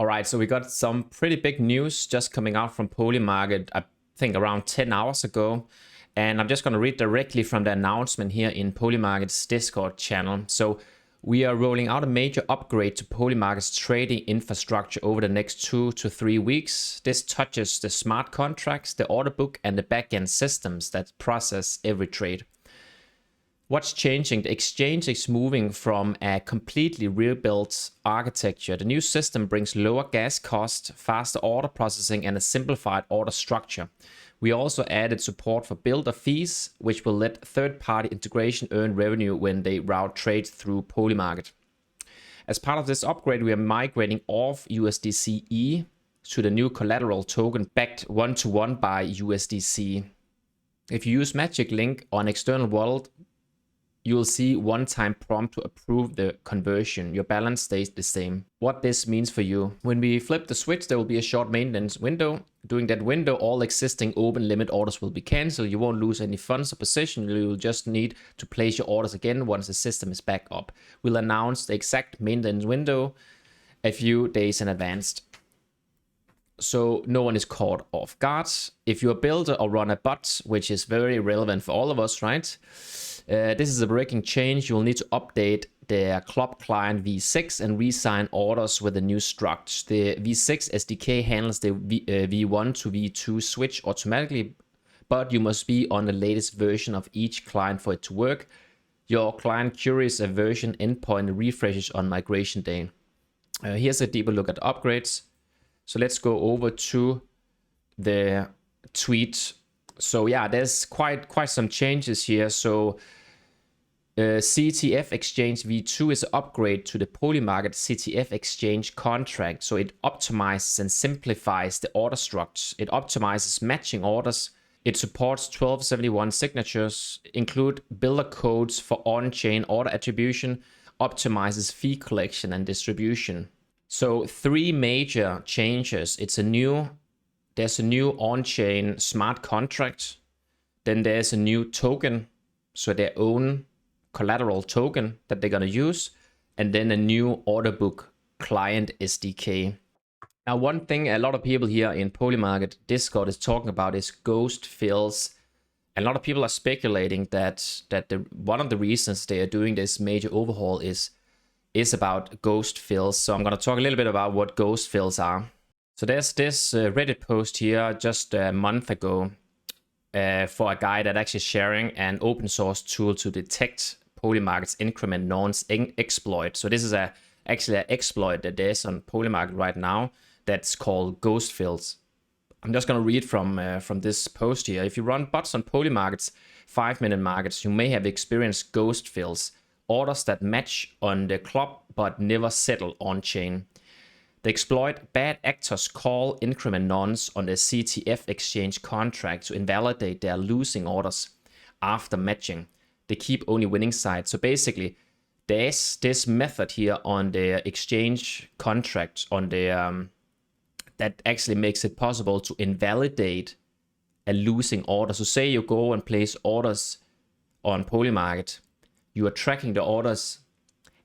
All right, so we got some pretty big news just coming out from Polymarket, I think around 10 hours ago. And I'm just going to read directly from the announcement here in Polymarket's Discord channel. So we are rolling out a major upgrade to Polymarket's trading infrastructure over the next 2 to 3 weeks. This touches the smart contracts, the order book, and the backend systems that process every trade. What's changing? The exchange is moving from a completely rebuilt architecture. The new system brings lower gas cost, faster order processing, and a simplified order structure. We also added support for builder fees, which will let third-party integration earn revenue when they route trades through Polymarket. As part of this upgrade, we are migrating off USDC-E to the new collateral token backed one-to-one by USDC. If you use Magic Link on external wallet, you will see one-time prompt to approve the conversion. Your balance stays the same. What this means for you. When we flip the switch, there will be a short maintenance window. During that window, all existing open limit orders will be cancelled. You won't lose any funds or position. You will just need to place your orders again once the system is back up. We'll announce the exact maintenance window a few days in advance, so no one is caught off guard. If you're a builder or run a bot, which is very relevant for all of us, right? This is a breaking change. You'll need to update the CLOB client v6 and re-sign orders with the new struct. The v6 SDK handles the v1 to v2 switch automatically, but you must be on the latest version of each client for it to work. Your client queries a version endpoint and refreshes on migration day. Here's a deeper look at upgrades. So let's go over to the tweet. So yeah, there's quite some changes here. So CTF Exchange v2 is an upgrade to the Polymarket CTF Exchange contract. So it optimizes and simplifies the order structures. It optimizes matching orders. It supports 1271 signatures, include builder codes for on-chain order attribution, optimizes fee collection and distribution. So 3 major changes. There's a new on-chain smart contract. Then there's a new token, so their own collateral token that they're going to use. And then a new order book client SDK. Now, one thing a lot of people here in Polymarket Discord is talking about is ghost fills. And a lot of people are speculating that one of the reasons they are doing this major overhaul is about ghost fills. So I'm going to talk a little bit about what ghost fills are. So there's this Reddit post here just a month ago for a guy that actually sharing an open source tool to detect Polymarket's increment nonce exploit. So this is actually an exploit that there's on Polymarket right now that's called ghost fills. I'm just going to read from this post here. If you run bots on Polymarket's 5-minute markets, you may have experienced ghost fills, orders that match on the CLOB but never settle on chain. The exploit bad actors call increment nonce on the CTF exchange contract to invalidate their losing orders after matching. They keep only winning sides. So basically, there's this method here on the exchange contract on the that actually makes it possible to invalidate a losing order. So say you go and place orders on Polymarket, you are tracking the orders,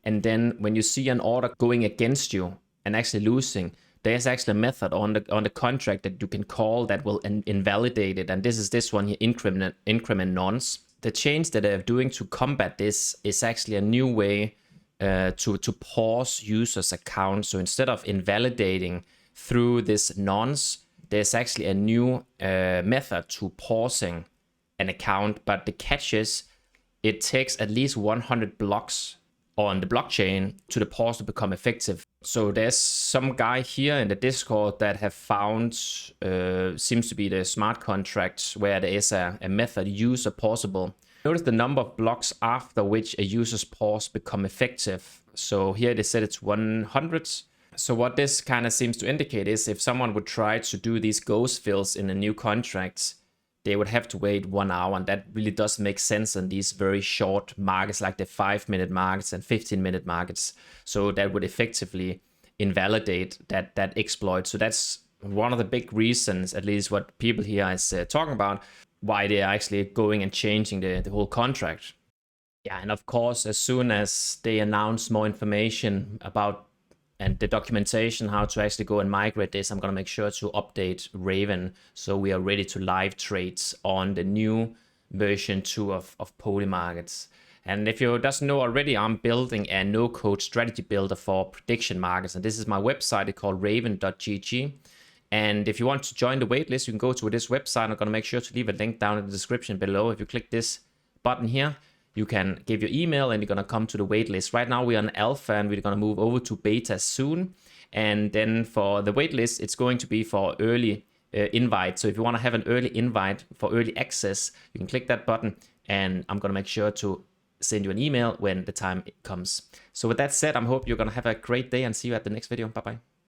and then when you see an order going against you and actually losing, there's actually a method on the contract that you can call that will invalidate it. And this is this one here, increment nonce. The change that they're doing to combat this is actually a new way to pause users' accounts. So instead of invalidating through this nonce, there's actually a new method to pausing an account. But the catch is it takes at least 100 blocks on the blockchain to the pause to become effective. So there's some guy here in the Discord that have found, seems to be the smart contracts where there is a method user pausable. Notice the number of blocks after which a user's pause become effective. So here they said it's 100. So what this kind of seems to indicate is if someone would try to do these ghost fills in a new contract, they would have to wait 1 hour, and that really does make sense in these very short markets like the 5-minute markets and 15-minute markets. So that would effectively invalidate that exploit. So that's one of the big reasons, at least what people here is talking about, why they are actually going and changing the whole contract. Yeah, and of course, as soon as they announce more information about and the documentation, how to actually go and migrate this, I'm going to make sure to update Raven so we are ready to live trades on the new version 2 of Polymarkets. And if you doesn't know already, I'm building a no-code strategy builder for prediction markets. And this is my website. It's called raven.gg. And if you want to join the waitlist, you can go to this website. I'm going to make sure to leave a link down in the description below. If you click this button here, you can give your email and you're going to come to the waitlist. Right now we're on alpha and we're going to move over to beta soon. And then for the waitlist, it's going to be for early invite. So if you want to have an early invite for early access, you can click that button and I'm going to make sure to send you an email when the time comes. So with that said, I hope you're going to have a great day and see you at the next video. Bye-bye.